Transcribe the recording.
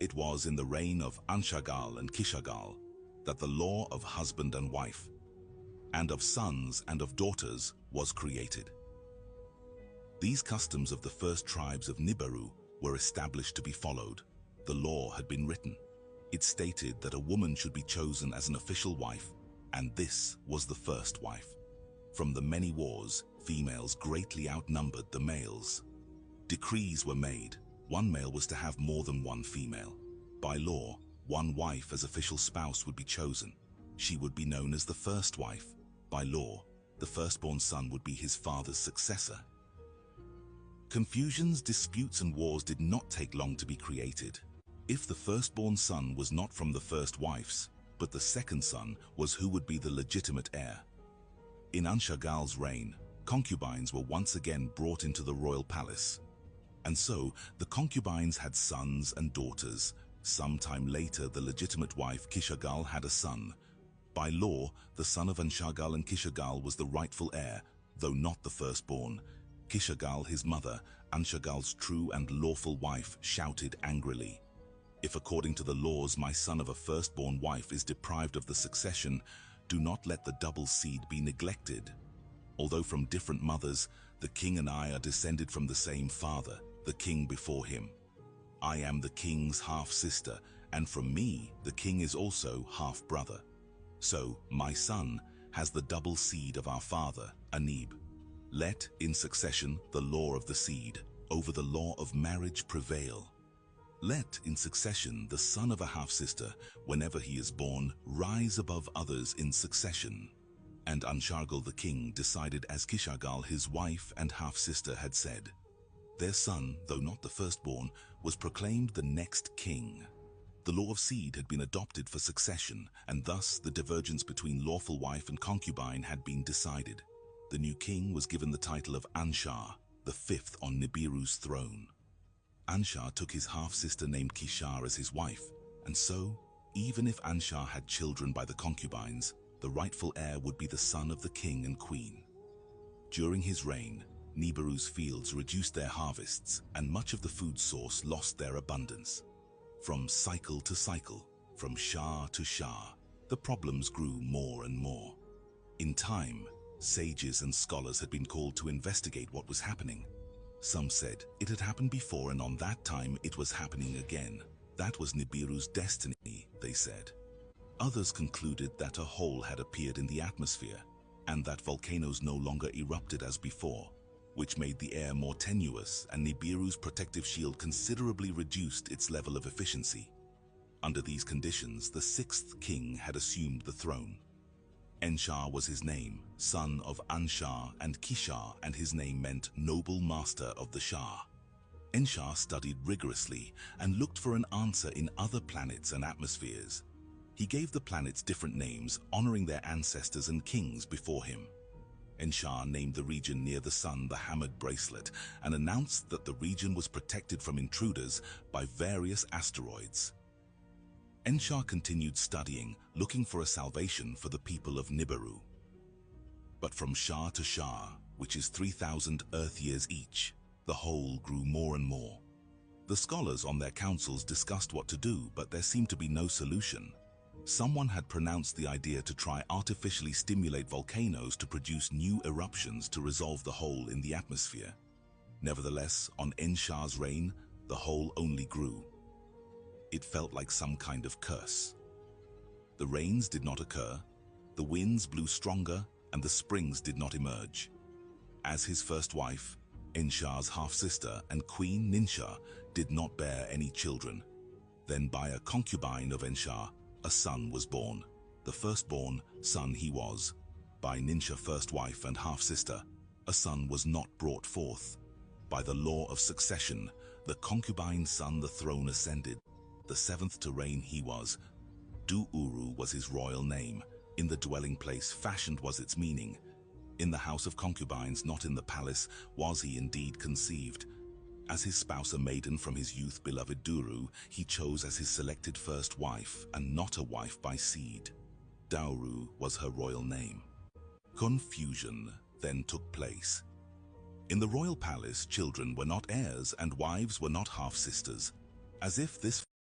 It was in the reign of Anshagal and Kishagal that the law of husband and wife, and of sons and of daughters, was created. These customs of the first tribes of Nibiru were established to be followed. The law had been written. It stated that a woman should be chosen as an official wife, and this was the first wife. From the many wars, females greatly outnumbered the males. Decrees were made. One male was to have more than one female. By law, one wife as official spouse would be chosen. She would be known as the first wife. By law, the firstborn son would be his father's successor. Confusions, disputes, and wars did not take long to be created. If the firstborn son was not from the first wife's, but the second son was who would be the legitimate heir. In Anshagal's reign, concubines were once again brought into the royal palace. And so, the concubines had sons and daughters. Sometime later, the legitimate wife Kishagal had a son. By law, the son of Anshagal and Kishagal was the rightful heir, though not the firstborn. Kishagal, his mother, Anshagal's true and lawful wife, shouted angrily, "If according to the laws my son of a firstborn wife is deprived of the succession, do not let the double seed be neglected. Although from different mothers, the king and I are descended from the same father, the king before him. I am the king's half-sister, and from me the king is also half-brother. So my son has the double seed of our father, Anib. Let, in succession, the law of the seed over the law of marriage prevail. Let, in succession, the son of a half-sister, whenever he is born, rise above others in succession." And Anshargal the king decided as Kishagal his wife and half-sister had said. Their son, though not the firstborn, was proclaimed the next king. The law of seed had been adopted for succession, and thus the divergence between lawful wife and concubine had been decided. The new king was given the title of Anshar, the fifth on Nibiru's throne. Anshar took his half-sister named Kishar as his wife, and so, even if Anshar had children by the concubines, the rightful heir would be the son of the king and queen. During his reign, Nibiru's fields reduced their harvests, and much of the food source lost their abundance. From cycle to cycle, from Shah to Shah, the problems grew more and more. In time, sages and scholars had been called to investigate what was happening. Some said it had happened before, and on that time it was happening again. That was Nibiru's destiny, they said. Others concluded that a hole had appeared in the atmosphere, and that volcanoes no longer erupted as before, which made the air more tenuous, and Nibiru's protective shield considerably reduced its level of efficiency. Under these conditions, the sixth king had assumed the throne. Enshar was his name, son of Anshar and Kishar, and his name meant noble master of the Shah. Enshar studied rigorously and looked for an answer in other planets and atmospheres. He gave the planets different names, honoring their ancestors and kings before him. Enshar named the region near the sun the Hamad Bracelet and announced that the region was protected from intruders by various asteroids. Enshar continued studying, looking for a salvation for the people of Nibiru. But from Shah to Shah, which is 3,000 Earth years each, the hole grew more and more. The scholars on their councils discussed what to do, but there seemed to be no solution. Someone had pronounced the idea to try artificially stimulate volcanoes to produce new eruptions to resolve the hole in the atmosphere. Nevertheless, on Enshar's reign, the hole only grew. It felt like some kind of curse. The rains did not occur, the winds blew stronger, and the springs did not emerge. As his first wife, Enshar's half-sister and Queen Ninshar did not bear any children. Then by a concubine of Enshar, a son was born. The firstborn son he was. By Ninshar, first wife and half-sister, a son was not brought forth. By the law of succession, the concubine's son the throne ascended. The seventh to reign he was. Du-Uru was his royal name. In the dwelling place fashioned was its meaning. In the house of concubines, not in the palace, was he indeed conceived. As his spouse a maiden from his youth beloved Duru, he chose as his selected first wife, and not a wife by seed. Dauru was her royal name. Confusion then took place. In the royal palace, children were not heirs and wives were not half-sisters. As if this